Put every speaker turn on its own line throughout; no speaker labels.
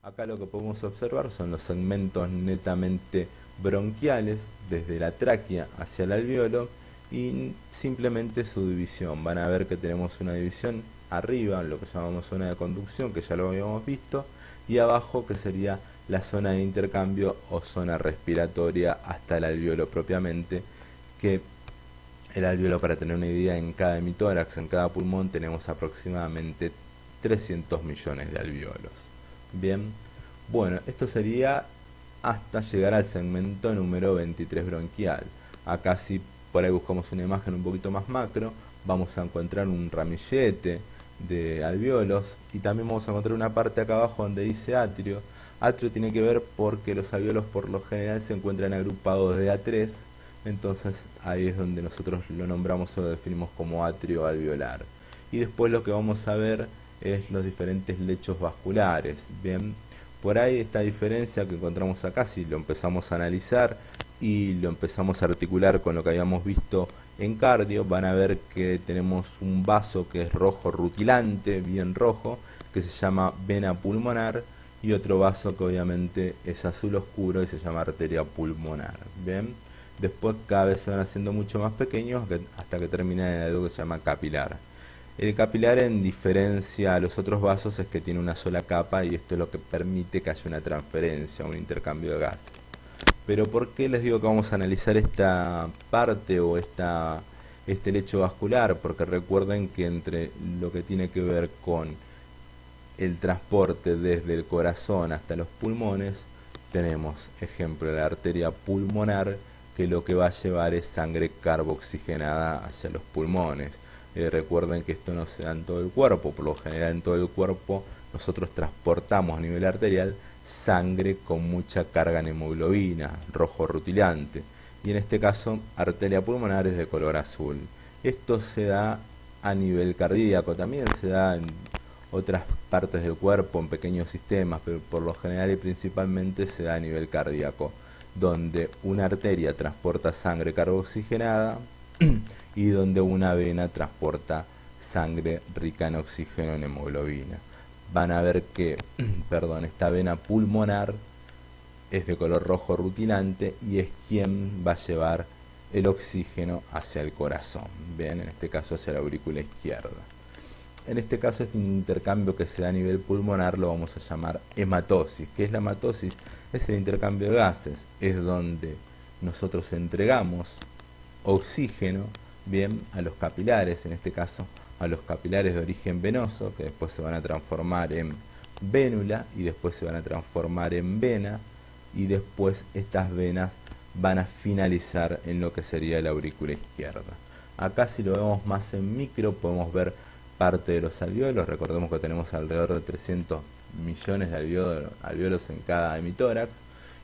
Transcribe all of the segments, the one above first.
Acá lo que podemos observar son los segmentos netamente bronquiales, desde la tráquea hacia el alveolo, y simplemente su división. Van a ver que tenemos una división arriba, lo que llamamos zona de conducción, que ya lo habíamos visto, y abajo que sería la zona de intercambio o zona respiratoria hasta el alveolo propiamente, que el alveolo, para tener una idea, en cada hemitórax, en cada pulmón, tenemos aproximadamente 300 millones de alveolos. Bien, bueno, esto sería hasta llegar al segmento número 23 bronquial. Acá si por ahí buscamos una imagen un poquito más macro, vamos a encontrar un ramillete de alveolos y también vamos a encontrar una parte acá abajo donde dice atrio. Atrio tiene que ver porque los alveolos por lo general se encuentran agrupados de A3, entonces ahí es donde nosotros lo nombramos o lo definimos como atrio alveolar. Y después lo que vamos a ver es los diferentes lechos vasculares. Bien, por ahí esta diferencia que encontramos acá, si lo empezamos a analizar y lo empezamos a articular con lo que habíamos visto en cardio, van a ver que tenemos un vaso que es rojo rutilante, bien rojo, que se llama vena pulmonar, y otro vaso que obviamente es azul oscuro y se llama arteria pulmonar. Bien, después cada vez se van haciendo mucho más pequeños hasta que terminan en algo que se llama capilar. El capilar, en diferencia a los otros vasos, es que tiene una sola capa y esto es lo que permite que haya una transferencia, un intercambio de gas. Pero ¿por qué les digo que vamos a analizar esta parte o este lecho vascular? Porque recuerden que entre lo que tiene que ver con el transporte desde el corazón hasta los pulmones, tenemos, ejemplo, la arteria pulmonar, que lo que va a llevar es sangre carboxigenada hacia los pulmones. Recuerden que esto no se da en todo el cuerpo, por lo general en todo el cuerpo nosotros transportamos a nivel arterial sangre con mucha carga en hemoglobina, rojo rutilante, y en este caso arteria pulmonar es de color azul. Esto se da a nivel cardíaco, también se da en otras partes del cuerpo, en pequeños sistemas, pero por lo general y principalmente se da a nivel cardíaco, donde una arteria transporta sangre carboxigenada y donde una vena transporta sangre rica en oxígeno en hemoglobina. Van a ver que perdón, esta vena pulmonar es de color rojo rutilante y es quien va a llevar el oxígeno hacia el corazón. Bien, en este caso hacia la aurícula izquierda. En este caso, este intercambio que se da a nivel pulmonar lo vamos a llamar hematosis. ¿Qué es la hematosis? Es el intercambio de gases. Es donde nosotros entregamos oxígeno, bien, a los capilares, en este caso a los capilares de origen venoso, que después se van a transformar en vénula y después se van a transformar en vena, y después estas venas van a finalizar en lo que sería la aurícula izquierda. Acá, si lo vemos más en micro, podemos ver parte de los alveolos. Recordemos que tenemos alrededor de 300 millones de alveolos en cada hemitórax,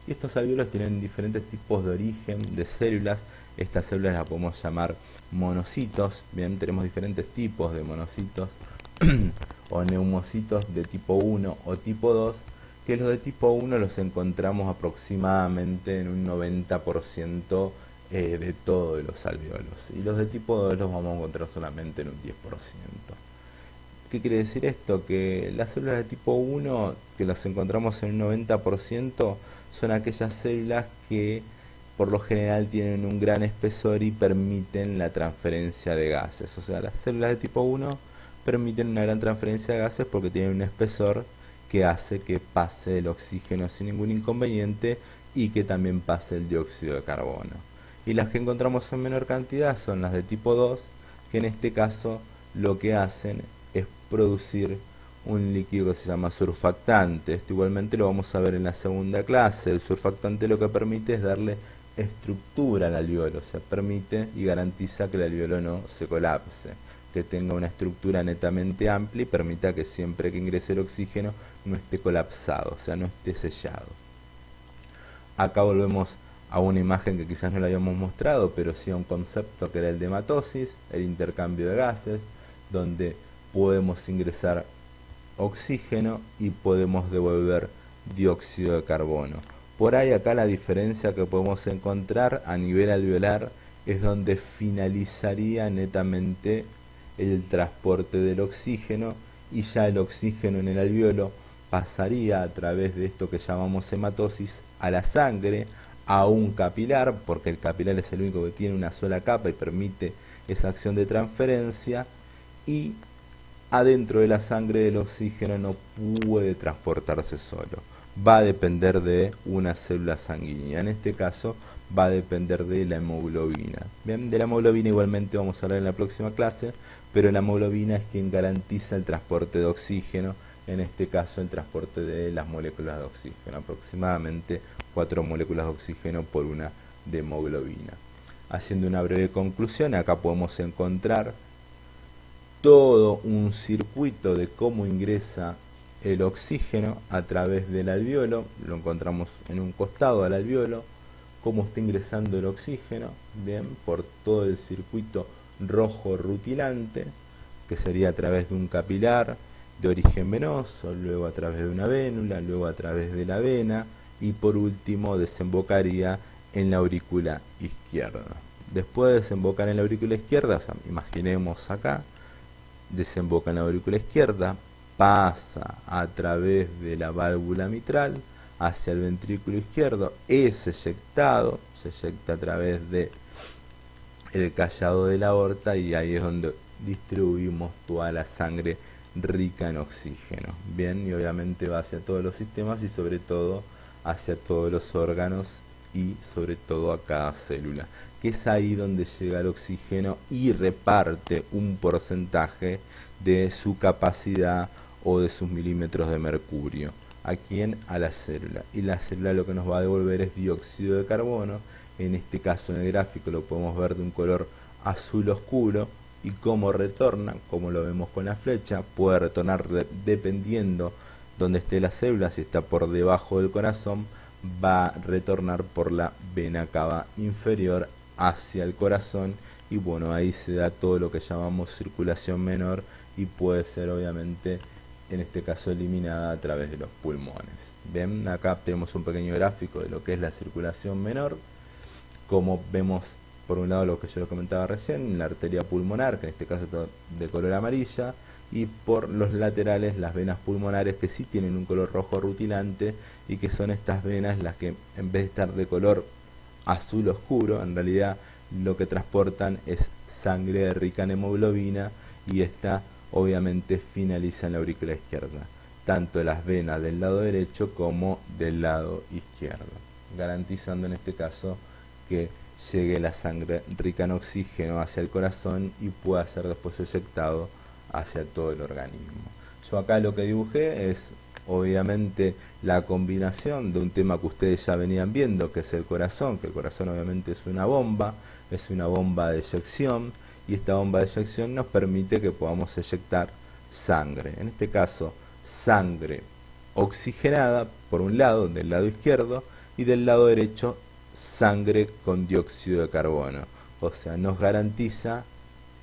y estos alveolos tienen diferentes tipos de origen de células. Estas células las podemos llamar monocitos. Bien, tenemos diferentes tipos de monocitos o neumocitos de tipo 1 o tipo 2, que los de tipo 1 los encontramos aproximadamente en un 90% de todos los alveolos, y los de tipo 2 los vamos a encontrar solamente en un 10%. ¿Qué quiere decir esto? Que las células de tipo 1, que las encontramos en un 90%, son aquellas células que por lo general tienen un gran espesor y permiten la transferencia de gases. O sea, las células de tipo 1 permiten una gran transferencia de gases porque tienen un espesor que hace que pase el oxígeno sin ningún inconveniente y que también pase el dióxido de carbono. Y las que encontramos en menor cantidad son las de tipo 2, que en este caso lo que hacen es producir un líquido que se llama surfactante. Esto igualmente lo vamos a ver en la segunda clase. El surfactante lo que permite es darle estructura al alveolo, o sea, permite y garantiza que el alveolo no se colapse, que tenga una estructura netamente amplia y permita que siempre que ingrese el oxígeno no esté colapsado, o sea, no esté sellado. Acá volvemos a una imagen que quizás no la habíamos mostrado, pero sí a un concepto que era el de hematosis, el intercambio de gases, donde podemos ingresar oxígeno y podemos devolver dióxido de carbono. Por ahí acá la diferencia que podemos encontrar a nivel alveolar es donde finalizaría netamente el transporte del oxígeno, y ya el oxígeno en el alveolo pasaría a través de esto que llamamos hematosis a la sangre, a un capilar, porque el capilar es el único que tiene una sola capa y permite esa acción de transferencia, y adentro de la sangre el oxígeno no puede transportarse solo. Va a depender de una célula sanguínea. En este caso va a depender de la hemoglobina. Bien, de la hemoglobina igualmente vamos a hablar en la próxima clase, pero la hemoglobina es quien garantiza el transporte de oxígeno, en este caso el transporte de las moléculas de oxígeno, aproximadamente 4 moléculas de oxígeno por una de hemoglobina. Haciendo una breve conclusión, acá podemos encontrar todo un circuito de cómo ingresa el oxígeno a través del alveolo. Lo encontramos en un costado al alveolo, cómo está ingresando el oxígeno, bien, por todo el circuito rojo rutilante, que sería a través de un capilar de origen venoso, luego a través de una vénula, luego a través de la vena y por último desembocaría en la aurícula izquierda. Después de desembocar en la aurícula izquierda, o sea, imaginemos acá, desemboca en la aurícula izquierda, pasa a través de la válvula mitral hacia el ventrículo izquierdo, es eyectado, se eyecta a través de el callado de la aorta y ahí es donde distribuimos toda la sangre rica en oxígeno. Bien, y obviamente va hacia todos los sistemas y sobre todo hacia todos los órganos y sobre todo a cada célula, que es ahí donde llega el oxígeno y reparte un porcentaje de su capacidad o de sus milímetros de mercurio. ¿A quién? A la célula. Y la célula lo que nos va a devolver es dióxido de carbono. En este caso en el gráfico lo podemos ver de un color azul oscuro. Y cómo retorna, como lo vemos con la flecha, puede retornar dependiendo donde esté la célula. Si está por debajo del corazón, va a retornar por la vena cava inferior hacia el corazón. Y bueno, ahí se da todo lo que llamamos circulación menor y puede ser obviamente en este caso eliminada a través de los pulmones. Ven, acá tenemos un pequeño gráfico de lo que es la circulación menor. Como vemos, por un lado lo que yo les comentaba recién, la arteria pulmonar, que en este caso está de color amarilla, y por los laterales las venas pulmonares, que sí tienen un color rojo rutilante, y que son estas venas las que en vez de estar de color azul oscuro, en realidad lo que transportan es sangre rica en hemoglobina, y esta obviamente finaliza en la aurícula izquierda, tanto las venas del lado derecho como del lado izquierdo, garantizando en este caso que llegue la sangre rica en oxígeno hacia el corazón y pueda ser después eyectado hacia todo el organismo. Yo acá lo que dibujé es obviamente la combinación de un tema que ustedes ya venían viendo, que es el corazón, que el corazón obviamente es una bomba de eyección, y esta bomba de eyección nos permite que podamos eyectar sangre, en este caso sangre oxigenada por un lado, del lado izquierdo, y del lado derecho sangre con dióxido de carbono. O sea, nos garantiza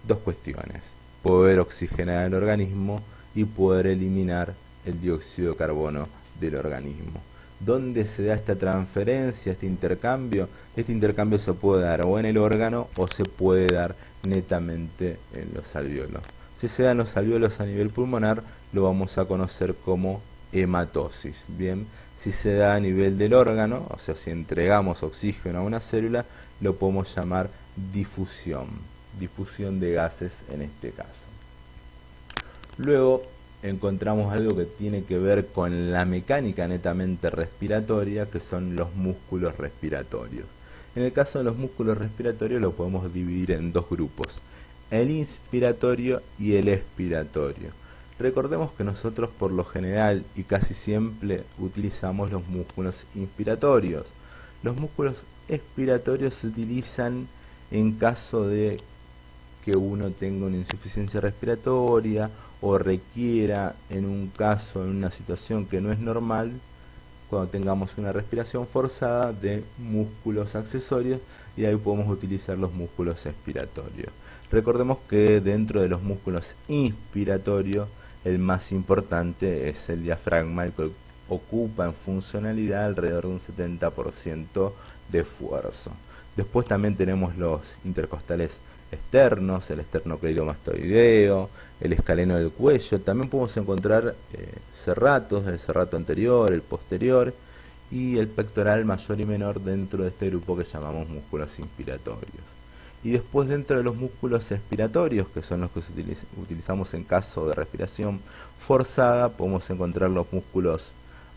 dos cuestiones: poder oxigenar el organismo y poder eliminar el dióxido de carbono del organismo. ¿Dónde se da esta transferencia, este intercambio? Este intercambio se puede dar o en el órgano o se puede dar netamente en los alvéolos. Si se dan los alvéolos a nivel pulmonar, lo vamos a conocer como hematosis. Bien, si se da a nivel del órgano, o sea, si entregamos oxígeno a una célula, lo podemos llamar difusión de gases en este caso. Luego encontramos algo que tiene que ver con la mecánica netamente respiratoria, que son los músculos respiratorios. En el caso de los músculos respiratorios lo podemos dividir en dos grupos: el inspiratorio y el expiratorio. Recordemos que nosotros por lo general y casi siempre utilizamos los músculos inspiratorios. Los músculos expiratorios se utilizan en caso de que uno tenga una insuficiencia respiratoria o requiera, en un caso, en una situación que no es normal, cuando tengamos una respiración forzada, de músculos accesorios, y ahí podemos utilizar los músculos expiratorios. Recordemos que dentro de los músculos inspiratorios el más importante es el diafragma, el que ocupa en funcionalidad alrededor de un 70% de esfuerzo. Después también tenemos los intercostales externos, el esternocleidomastoideo, el escaleno del cuello. También podemos encontrar serratos, el serrato anterior, el posterior y el pectoral mayor y menor dentro de este grupo que llamamos músculos inspiratorios. Y después dentro de los músculos expiratorios, que son los que utilizamos en caso de respiración forzada, podemos encontrar los músculos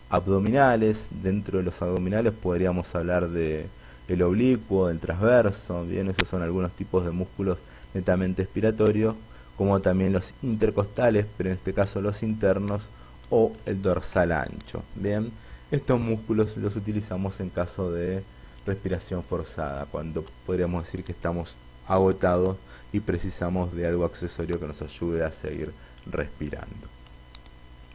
abdominales. Dentro de los abdominales podríamos hablar de el oblicuo, del transverso. Bien, esos son algunos tipos de músculos netamente expiratorios, como también los intercostales, pero en este caso los internos, o el dorsal ancho. Bien, estos músculos los utilizamos en caso de respiración forzada, cuando podríamos decir que estamos agotados y precisamos de algo accesorio que nos ayude a seguir respirando.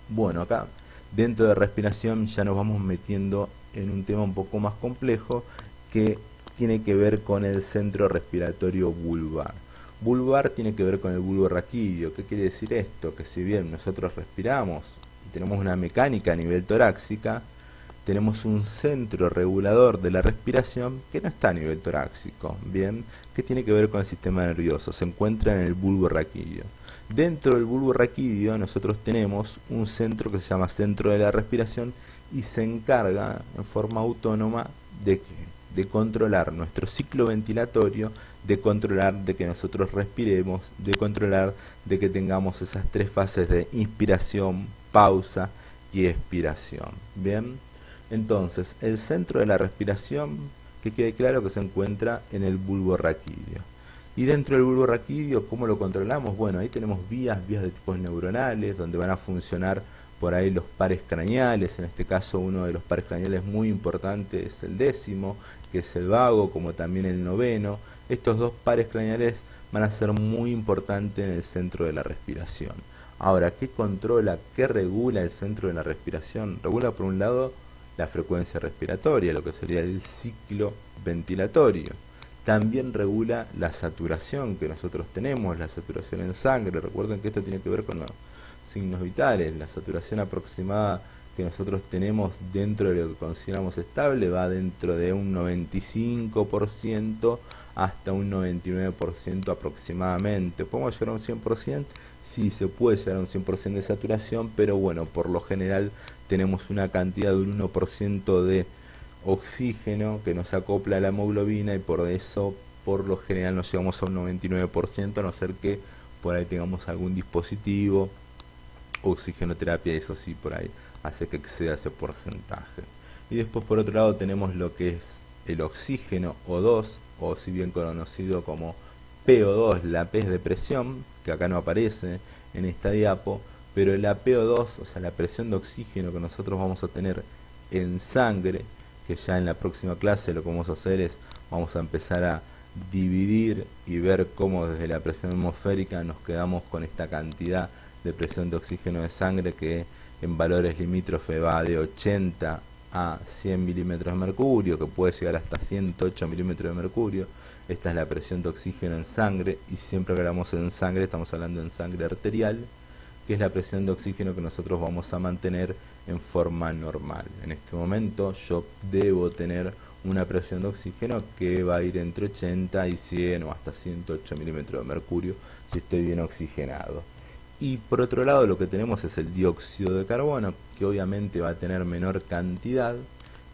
Bueno, acá dentro de respiración ya nos vamos metiendo en un tema un poco más complejo que tiene que ver con el centro respiratorio vulvar. Vulvar tiene que ver con el bulbo raquídeo. ¿Qué quiere decir esto? Que si bien nosotros respiramos y tenemos una mecánica a nivel torácica, tenemos un centro regulador de la respiración que no está a nivel torácico, ¿bien? Que tiene que ver con el sistema nervioso, se encuentra en el bulbo raquídeo. Dentro del bulbo raquídeo nosotros tenemos un centro que se llama centro de la respiración y se encarga en forma autónoma de controlar nuestro ciclo ventilatorio, de controlar de que nosotros respiremos, de controlar de que tengamos esas tres fases de inspiración, pausa y expiración, ¿bien? Entonces, el centro de la respiración, que quede claro que se encuentra en el bulbo raquídeo. Y dentro del bulbo raquídeo, ¿cómo lo controlamos? Bueno, ahí tenemos vías de tipos neuronales, donde van a funcionar por ahí los pares craneales. En este caso, uno de los pares craneales muy importantes es el décimo, que es el vago, como también el noveno. Estos dos pares craneales van a ser muy importantes en el centro de la respiración. Ahora, ¿qué controla, qué regula el centro de la respiración? Regula, por un lado, la frecuencia respiratoria, lo que sería el ciclo ventilatorio. También regula la saturación que nosotros tenemos, la saturación en sangre. Recuerden que esto tiene que ver con los signos vitales. La saturación aproximada que nosotros tenemos dentro de lo que consideramos estable va dentro de un 95% hasta un 99% aproximadamente. ¿Podemos llegar a un 100%? Sí, se puede llegar a un 100% de saturación, pero bueno, por lo general tenemos una cantidad de un 1% de oxígeno que nos acopla a la hemoglobina y por eso por lo general nos llegamos a un 99%, a no ser que por ahí tengamos algún dispositivo, oxigenoterapia, eso sí, por ahí hace que exceda ese porcentaje. Y después por otro lado tenemos lo que es el oxígeno O2, o si bien conocido como PO2, la P es de presión, que acá no aparece en esta diapo, pero la PO2, o sea la presión de oxígeno que nosotros vamos a tener en sangre, que ya en la próxima clase lo que vamos a hacer es, vamos a empezar a dividir y ver cómo desde la presión atmosférica nos quedamos con esta cantidad de presión de oxígeno de sangre que en valores limítrofes va de 80 a 100 milímetros de mercurio, que puede llegar hasta 108 milímetros de mercurio. Esta es la presión de oxígeno en sangre, y siempre que hablamos en sangre estamos hablando en sangre arterial, que es la presión de oxígeno que nosotros vamos a mantener en forma normal. En este momento yo debo tener una presión de oxígeno que va a ir entre 80 y 100 o hasta 108 milímetros de mercurio si estoy bien oxigenado. Y por otro lado lo que tenemos es el dióxido de carbono, que obviamente va a tener menor cantidad.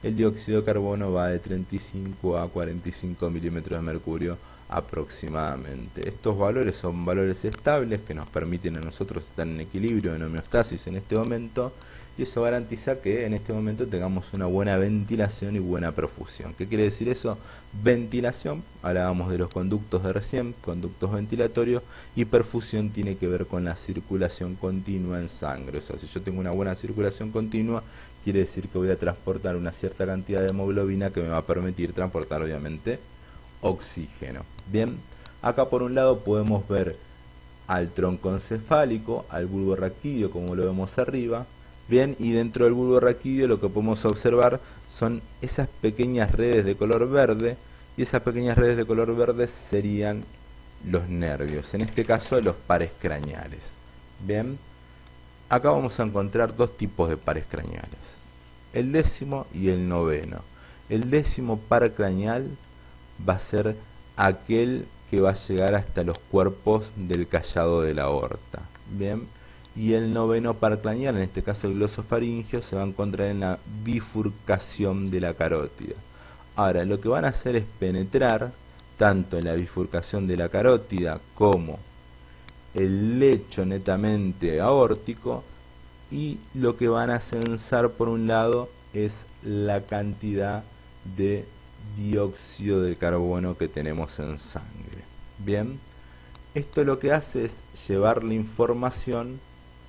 El dióxido de carbono va de 35 a 45 milímetros de mercurio aproximadamente. Estos valores son valores estables que nos permiten a nosotros estar en equilibrio, en homeostasis en este momento, y eso garantiza que en este momento tengamos una buena ventilación y buena perfusión. ¿Qué quiere decir eso? Ventilación, hablábamos de los conductos de recién, conductos ventilatorios, y perfusión tiene que ver con la circulación continua en sangre. O sea, si yo tengo una buena circulación continua, quiere decir que voy a transportar una cierta cantidad de hemoglobina que me va a permitir transportar obviamente oxígeno. Bien, acá por un lado podemos ver al tronco encefálico, al bulbo raquídeo como lo vemos arriba. Bien, y dentro del bulbo raquídeo lo que podemos observar son esas pequeñas redes de color verde, y esas pequeñas redes de color verde serían los nervios, en este caso los pares craneales. Bien, acá vamos a encontrar dos tipos de pares craneales, el décimo y el noveno. El décimo par craneal va a ser aquel que va a llegar hasta los cuerpos del callado de la aorta. Bien, y el noveno par craneal, en este caso el glosofaringeo, se va a encontrar en la bifurcación de la carótida. Ahora, lo que van a hacer es penetrar tanto en la bifurcación de la carótida como el lecho netamente aórtico, y lo que van a censar por un lado es la cantidad de dióxido de carbono que tenemos en sangre. Bien, esto lo que hace es llevar la información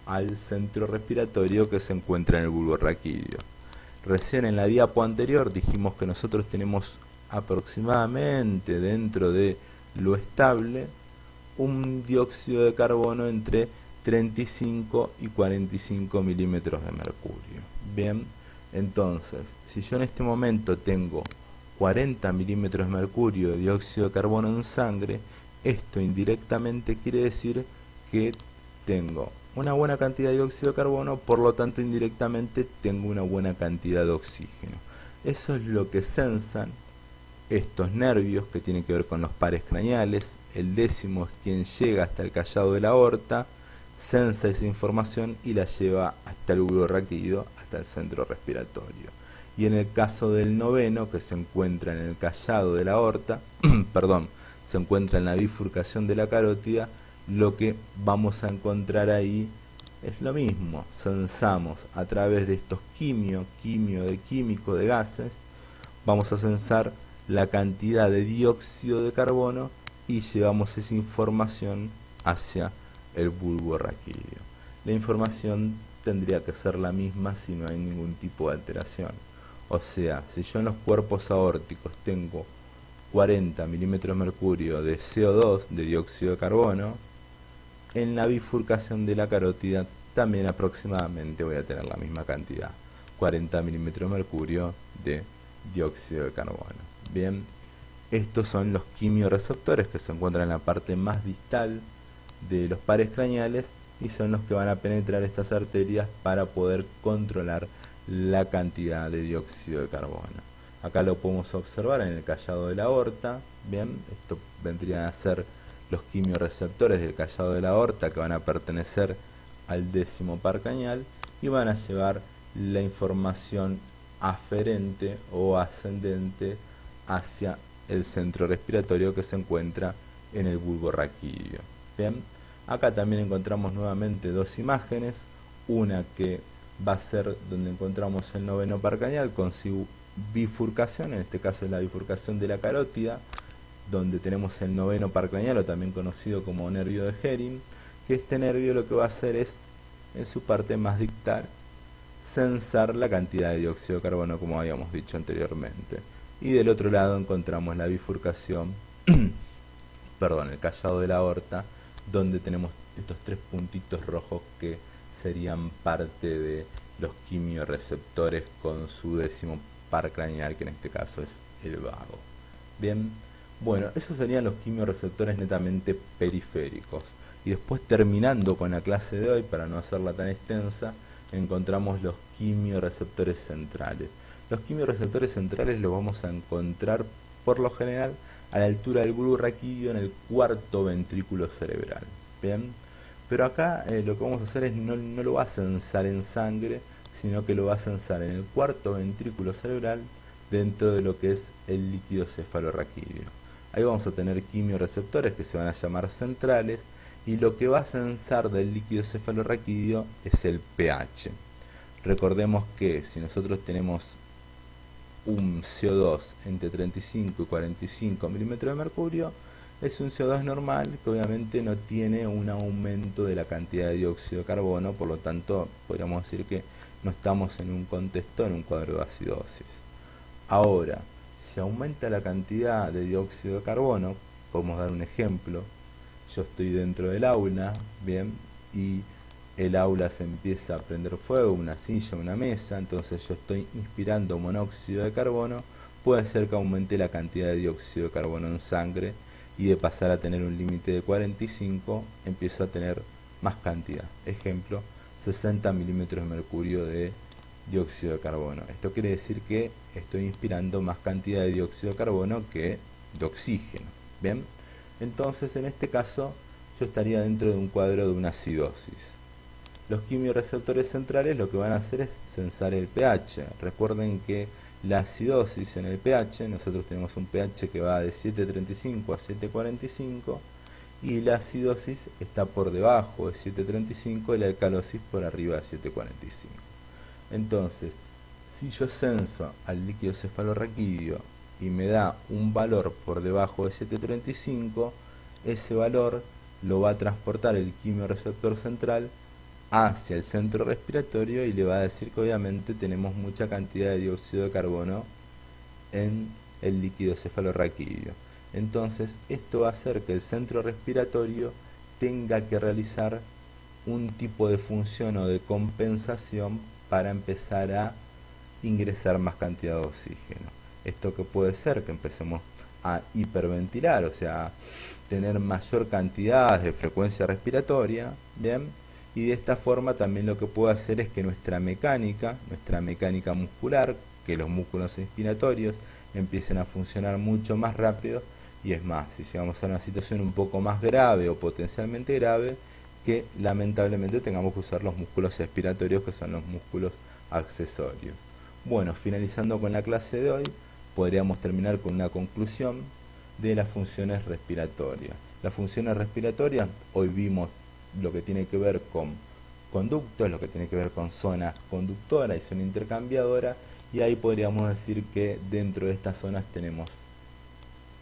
al centro respiratorio que se encuentra en el bulbo raquídeo. Recién en la diapo anterior dijimos que nosotros tenemos aproximadamente, dentro de lo estable, un dióxido de carbono entre 35 y 45 milímetros de mercurio. Bien, entonces, si yo en este momento tengo 40 milímetros de mercurio de dióxido de carbono en sangre, esto indirectamente quiere decir que tengo una buena cantidad de dióxido de carbono, por lo tanto indirectamente tengo una buena cantidad de oxígeno. Eso es lo que sensan estos nervios que tienen que ver con los pares craneales. El décimo es quien llega hasta el callado de la aorta, sensa esa información y la lleva hasta el bulbo raquídeo, hasta el centro respiratorio. Y en el caso del noveno, que se encuentra en el callado de la aorta, perdón, se encuentra en la bifurcación de la carótida, lo que vamos a encontrar ahí es lo mismo. Censamos a través de estos quimio de químico de gases, vamos a censar la cantidad de dióxido de carbono y llevamos esa información hacia el bulbo raquídeo. La información tendría que ser la misma si no hay ningún tipo de alteración. O sea, si yo en los cuerpos aórticos tengo 40 milímetros de mercurio de CO2, de dióxido de carbono, en la bifurcación de la carótida también aproximadamente voy a tener la misma cantidad, 40 milímetros de mercurio de dióxido de carbono. Bien, estos son los quimiorreceptores que se encuentran en la parte más distal de los pares craneales y son los que van a penetrar estas arterias para poder controlar la cantidad de dióxido de carbono. Acá lo podemos observar en el callado de la aorta. Bien, esto vendrían a ser los quimiorreceptores del callado de la aorta que van a pertenecer al décimo par craneal y van a llevar la información aferente o ascendente hacia el centro respiratorio que se encuentra en el bulbo raquídeo. Bien, acá también encontramos nuevamente dos imágenes, una que va a ser donde encontramos el noveno par craneal con su bifurcación, en este caso es la bifurcación de la carótida, donde tenemos el noveno par craneal, o también conocido como nervio de Hering, que este nervio lo que va a hacer es, en su parte más distal, censar la cantidad de dióxido de carbono, como habíamos dicho anteriormente. Y del otro lado encontramos la bifurcación, perdón, el callado de la aorta, donde tenemos estos tres puntitos rojos que serían parte de los quimiorreceptores con su décimo par craneal, que en este caso es el vago. Bien, bueno, esos serían los quimiorreceptores netamente periféricos. Y después, terminando con la clase de hoy, para no hacerla tan extensa, encontramos los quimiorreceptores centrales. Los quimiorreceptores centrales los vamos a encontrar por lo general a la altura del bulbo raquídeo en el cuarto ventrículo cerebral. Bien, pero acá lo que vamos a hacer es no lo va a censar en sangre, sino que lo va a censar en el cuarto ventrículo cerebral dentro de lo que es el líquido cefalorraquídeo. Ahí vamos a tener quimiorreceptores que se van a llamar centrales, y lo que va a censar del líquido cefalorraquídeo es el pH. Recordemos que si nosotros tenemos un CO2 entre 35 y 45 milímetros de mercurio, es un CO2 normal que obviamente no tiene un aumento de la cantidad de dióxido de carbono, por lo tanto podríamos decir que no estamos en un contexto, en un cuadro de acidosis. Ahora, si aumenta la cantidad de dióxido de carbono, podemos dar un ejemplo. Yo estoy dentro del aula, bien, y el aula se empieza a prender fuego, una silla, una mesa, entonces yo estoy inspirando monóxido de carbono, puede ser que aumente la cantidad de dióxido de carbono en sangre, y de pasar a tener un límite de 45, empiezo a tener más cantidad. Ejemplo, 60 milímetros de mercurio de dióxido de carbono. Esto quiere decir que estoy inspirando más cantidad de dióxido de carbono que de oxígeno. Bien, Entonces, en este caso, yo estaría dentro de un cuadro de una acidosis. Los quimiorreceptores centrales lo que van a hacer es sensar el pH. Recuerden que la acidosis en el pH, nosotros tenemos un pH que va de 7.35 a 7.45 y la acidosis está por debajo de 7.35 y la alcalosis por arriba de 7.45. Entonces, si yo censo al líquido cefalorraquídeo y me da un valor por debajo de 7.35, ese valor lo va a transportar el quimiorreceptor central hacia el centro respiratorio y le va a decir que obviamente tenemos mucha cantidad de dióxido de carbono en el líquido cefalorraquídeo. Entonces, esto va a hacer que el centro respiratorio tenga que realizar un tipo de función o de compensación para empezar a ingresar más cantidad de oxígeno. Esto que puede ser que empecemos a hiperventilar, o sea, tener mayor cantidad de frecuencia respiratoria, ¿bien? Y de esta forma también lo que puede hacer es que nuestra mecánica muscular, que los músculos inspiratorios empiecen a funcionar mucho más rápido, y es más, si llegamos a una situación un poco más grave o potencialmente grave, que lamentablemente tengamos que usar los músculos expiratorios, que son los músculos accesorios. Bueno, finalizando con la clase de hoy, podríamos terminar con una conclusión de las funciones respiratorias. Las funciones respiratorias, hoy vimos lo que tiene que ver con conductos, lo que tiene que ver con zona conductora y zona intercambiadora, y ahí podríamos decir que dentro de estas zonas tenemos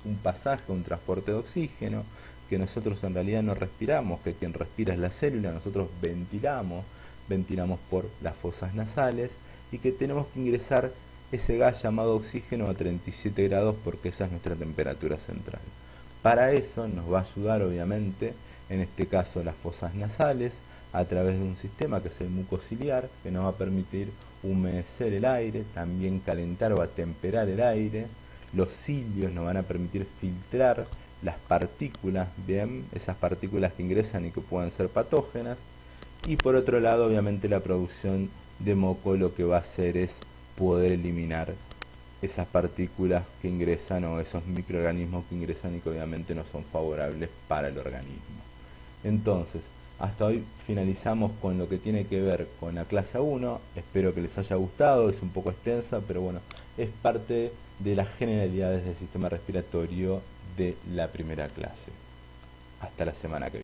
un pasaje, un transporte de oxígeno, que nosotros en realidad no respiramos, que quien respira es la célula, nosotros ventilamos por las fosas nasales, y que tenemos que ingresar ese gas llamado oxígeno a 37 grados porque esa es nuestra temperatura central. Para eso nos va a ayudar obviamente, en este caso las fosas nasales, a través de un sistema que es el mucociliar, que nos va a permitir humedecer el aire, también calentar o atemperar el aire. Los cilios nos van a permitir filtrar las partículas, bien, esas partículas que ingresan y que pueden ser patógenas. Y por otro lado, obviamente la producción de moco lo que va a hacer es poder eliminar esas partículas que ingresan o esos microorganismos que ingresan y que obviamente no son favorables para el organismo. Entonces, hasta hoy finalizamos con lo que tiene que ver con la clase 1. Espero que les haya gustado, es un poco extensa, pero bueno, es parte de las generalidades del sistema respiratorio de la primera clase. Hasta la semana que viene.